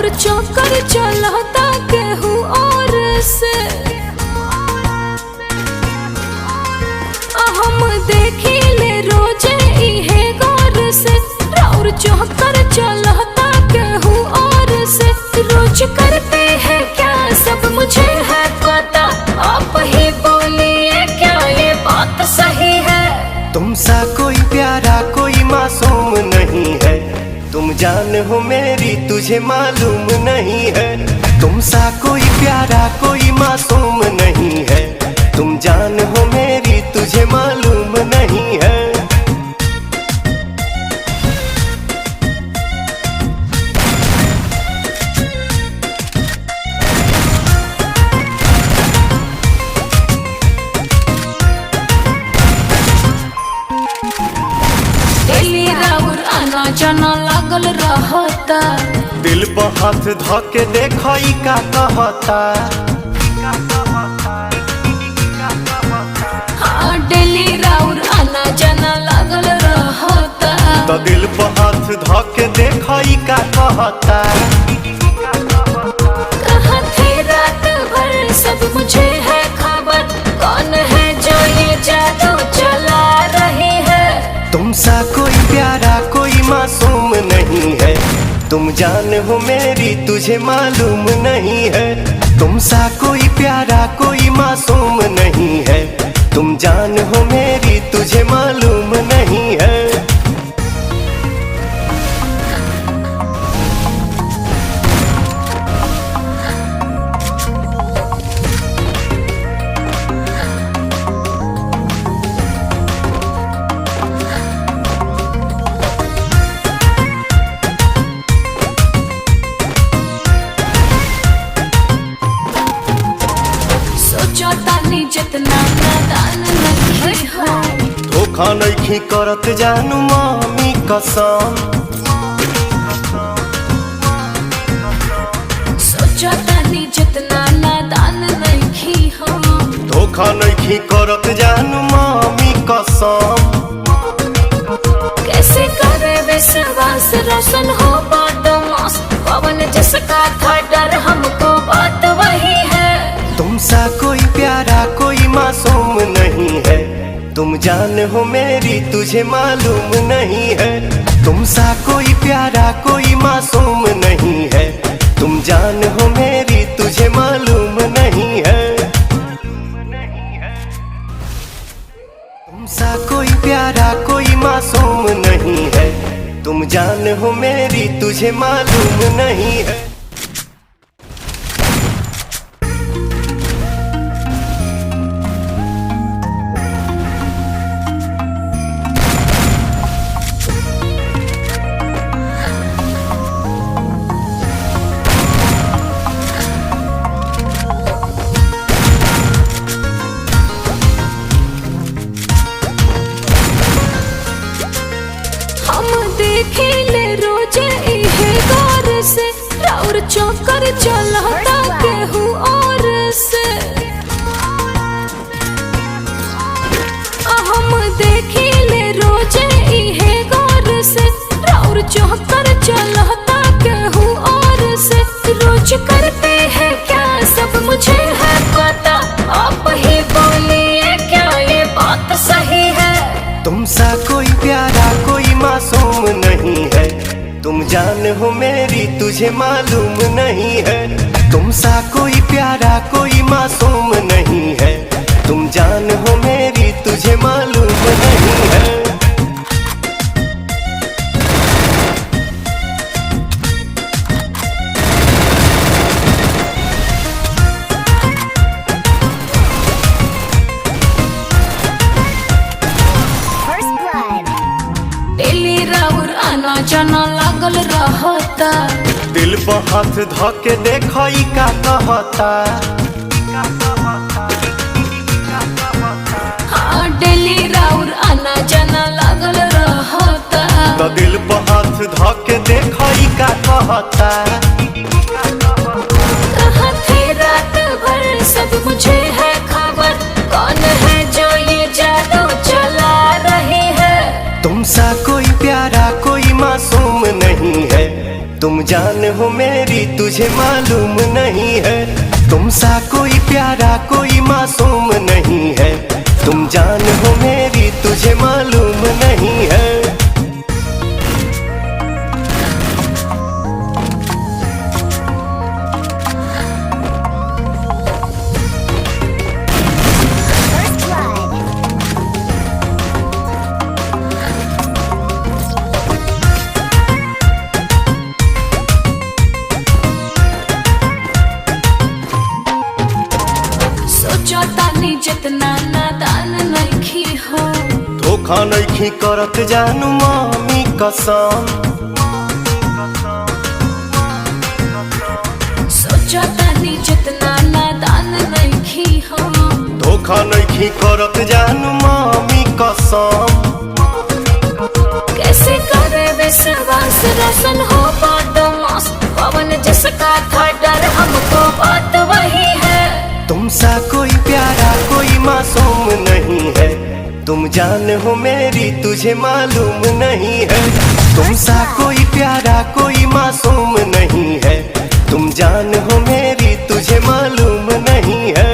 और चक्कर चलता केहू और से। हम देखी ले रोजे इहे गौर से, और चक्कर चलता केहू और से। रोज करते हैं क्या सब मुझे है पता, आप ही बोलिए क्या ये बात सही है। तुमसा कोई प्यारा कोई मासूम नहीं है, तुम जान हो मेरी तुझे मालूम नहीं है। तुमसा कोई प्यारा कोई मासूम नहीं है, तुम जान हो मेरी तुझे मालूम नहीं है। आना जाना लागल रहता, दिल पर हाथ धके देखई का कहता। हाँ डेली राउर आना जाना लागल रहता, तो दिल पर हाथ धके देखई का कहता। कहाँ थे रात भर सब मुझे है खबर, कौन है जो ये जादू चला रही है। तुमसा कोई प्यारा कोई मासूम नहीं है, तुम जान हो मेरी तुझे मालूम नहीं है। तुमसा कोई प्यारा कोई मासूम नहीं है, तुम जान हो मेरी तुझे मालूम नहीं है। जितना नादान नहीं हो, धोखा नहीं करत जानू मामी कसम। सोचा तानी जितना नादान नहीं हो, धोखा नहीं करत जानू मामी कसम। कैसे करे विश्वास रोशन हो बदमाश, पवन जिसका था डर हमको बात वही है। तुमसा कोई प्यारा कोई मासूम नहीं है, तुम जान हो मेरी तुझे मालूम नहीं है। तुमसा कोई प्यारा कोई मासूम नहीं है, तुम जान हो मेरी तुझे मालूम नहीं है। तुमसा कोई प्यारा कोई मासूम नहीं है, तुम जान हो मेरी तुझे मालूम नहीं है। देखी ले रोजे इहे गौर से, और चक्कर चलता केहू और से। हम देखी ले रोजे इहे गौर से, और चक्कर चलता केहू और से। रोज करते हैं क्या सब मुझे है पता, आप ही बोलिए क्या ये बात सही है। तुमसा कोई प्यारा कोई मासूम नहीं है, तुम जान हो मेरी तुझे मालूम नहीं है। तुमसा कोई प्यारा कोई मासूम नहीं है, तुम जान हो मेरी तुझे मालूम नहीं है। जाना लागल रहता, दिल पर हाथ धके देखई का कहता। हाँ डेली राउर आना जाना लागल रहता, तो दिल पर हाथ धके देखई का कहता। कहाँ थे रात भर सब मुझे है खबर, कौन है जो ये जादू चला रही है। तुमसा कोई प्यारा कोई मासूम नहीं है, तुम जान हो मेरी मेरी तुझे मालूम नहीं है। तुम सा कोई प्यारा कोई मासूम नहीं है। तुम जान हो मेरी तुझे मालूम नहीं है। तानी जितना नादान नइखी हो, धोखा नइखी करत जानू मामी कसम। सोचो तानी जितना नादान नइखी हो, धोखा नइखी करत जानू मामी कसम। कैसे करे विश्वास रोशन हो बदमाश, पवन जिसका था डर हमको बात वही है। तुम सा कोई प्यारा कोई मासूम नहीं है। तुम जान हो मेरी तुझे मालूम नहीं है। तुम सा कोई प्यारा कोई मासूम नहीं है। तुम जान हो मेरी तुझे मालूम नहीं है।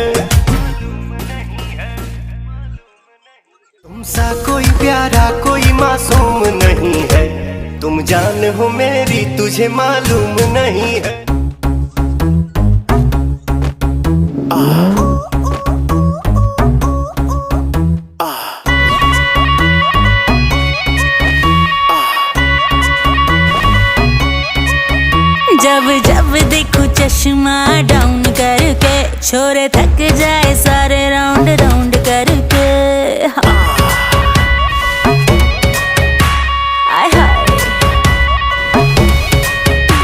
तुम सा कोई प्यारा कोई मासूम नहीं है। तुम जान हो मेरी तुझे मालूम नहीं है। जब जब देखो चश्मा डाउन करके, छोरे थक जाए सारे राउंड राउंड करके। हाय हाय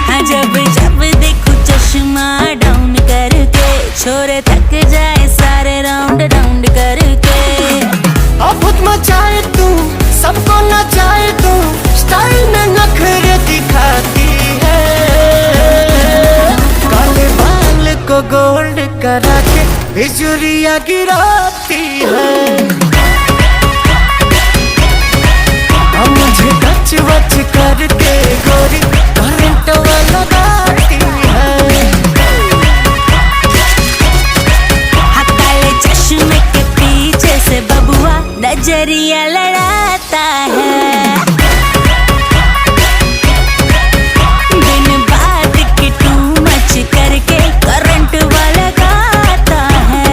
हाँ, जब जब देखो चश्मा डाउन करके, छोरे थक जाए सारे राउंड राउंड करके। आफत मचाए तू सबको नचाए तू, स्टाइल में नखरे दिखाती है। काले बाल को गोल्ड करा के बिजुरिया गिराती है। अब मुझे टच वच करके गोरी करंट लगाती है। काले चश्मे के पीछे से बबुआ नजरिया लड़ाता है। बिन बात के टू मच करके करंट वाला गाता है।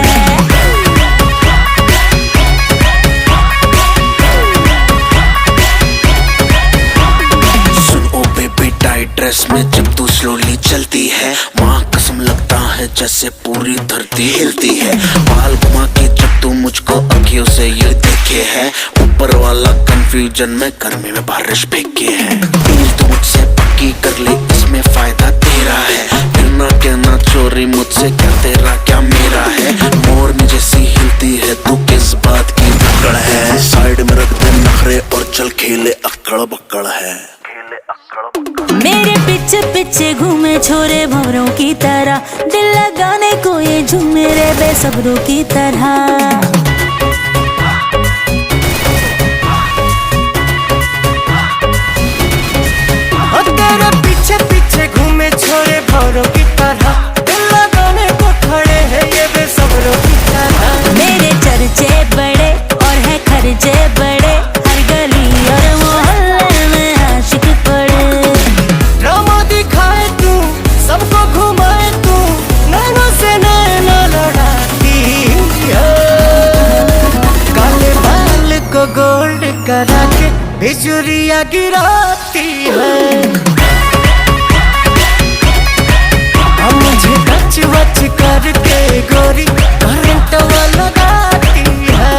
सुन ओ बेबी टाइट ड्रेस में जब तू स्लोली चलती है, माँ कसम लगता है जैसे पूरी धरती हिलती है। बाल घुमा के जब तू मुझको अखियों से ये देखे है, ऊपर वाला कंफ्यूजन में गर्मी में बारिश फेंके है। डील तू मुझसे पक्की कर ले, इसमें फायदा तेरा है। फिर ना कहना चोरी मुझसे, क्या तेरा क्या मेरा है। मोरनी जैसी हिलती है तू, किस बात की पकड़ है। साइड में रख दे नखरे और चल खेले अक्कड़ बक्कड़ है। मेरे पीछे पीछे घूमे छोरे भंवरों की तरह, दिल लगाने को ये झूमे रे बेसब्रों की तरह। तेरे पीछे पीछे घूमे छोरे भंवरों की तरह, दिल लगाने को खड़े हैं ये बेसब्रों की तरह। मेरे चर्चे बड़े और है खर्चे बड़े, हर गली और मोहल्ले में आशिक पड़े। ड्रामा दिखाए तू सबको घुमाए तू, नैनों से नैना लड़ाती है। काले बाल को गोल्ड करा के बिजुरिया गिराती है। अब मुझे टच वच करके गोरी करंट लगाती है।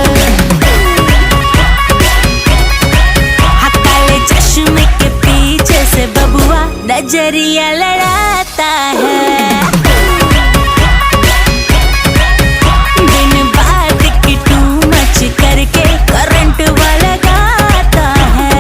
काले चश्मे के पीछे से बबुआ नजरिया लड़ाता है। बिन बात की टू मच करके करंट वाला गाता है।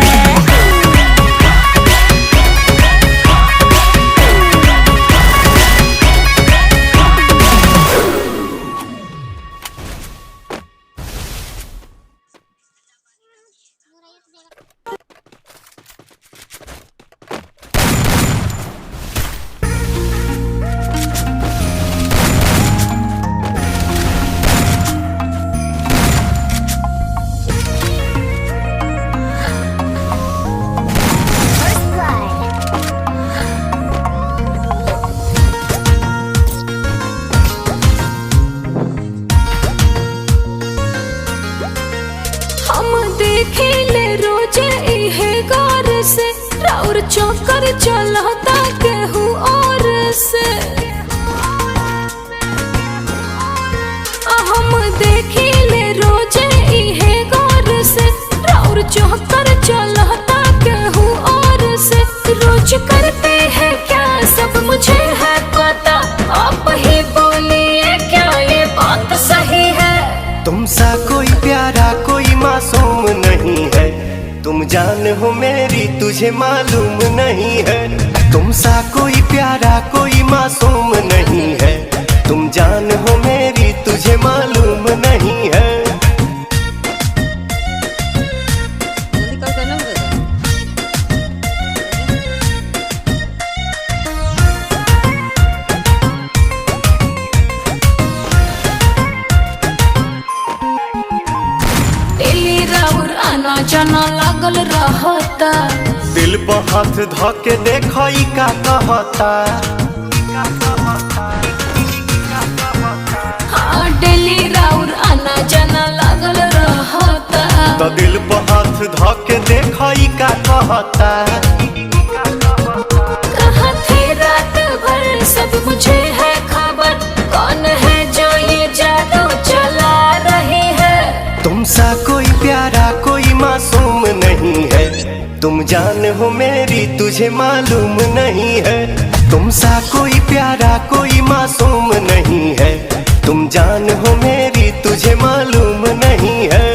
तुमसा कोई प्यारा कोई मासूम नहीं है, तुम जान हो मेरी तुझे मालूम नहीं है। तुमसा कोई प्यारा कोई मासूम नहीं है, तुम जान हो मेरी तुझे मालूम नहीं है। डेली राउर आना जाना लागल रहता, दिल पर हाथ धके देखो ई का कहता। हाँ डेली राउर आना जाना लागल रहता, तो दिल पर हाथ धके देखो ई का कहता। कहाँ थे रात भर सब मुझे है खबर, कौन है जो ये जादू चला रही है। तुमसा कोई प्यारा कोई मासूम नहीं है, तुम जान हो मेरी तुझे मालूम नहीं है। तुमसा कोई प्यारा कोई मासूम नहीं है, तुम जान हो मेरी तुझे मालूम नहीं है।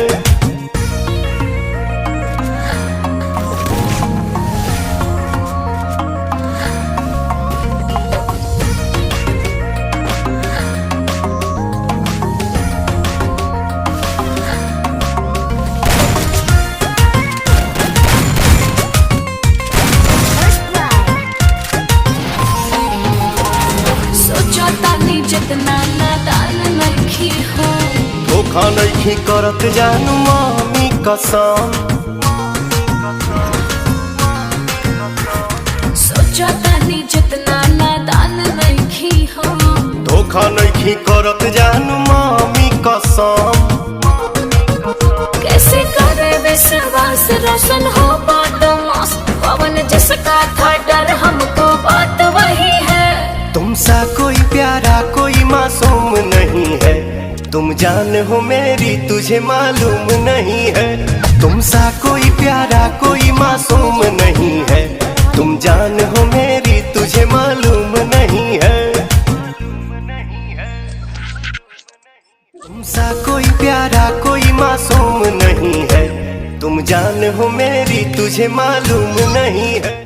जितना नादान नइखी हो, धोखा नहीं करत जानू मामी कसम। सोचा तानी जितना नादान नइखी हो, धोखा नहीं करत जानू मामी कसम। कैसे करे विश्वास रोशन हो बदमाश, पवन जिसका था डर हमको बात वही है। तुमसा कोई प्यारा कोई मासूम नहीं है, तुम जान हो मेरी तुझे मालूम नहीं है। तुमसा कोई प्यारा कोई मासूम नहीं है, तुम जान हो मेरी तुझे मालूम नहीं है। तुमसा कोई प्यारा कोई मासूम नहीं है, तुम जान हो मेरी तुझे मालूम नहीं है।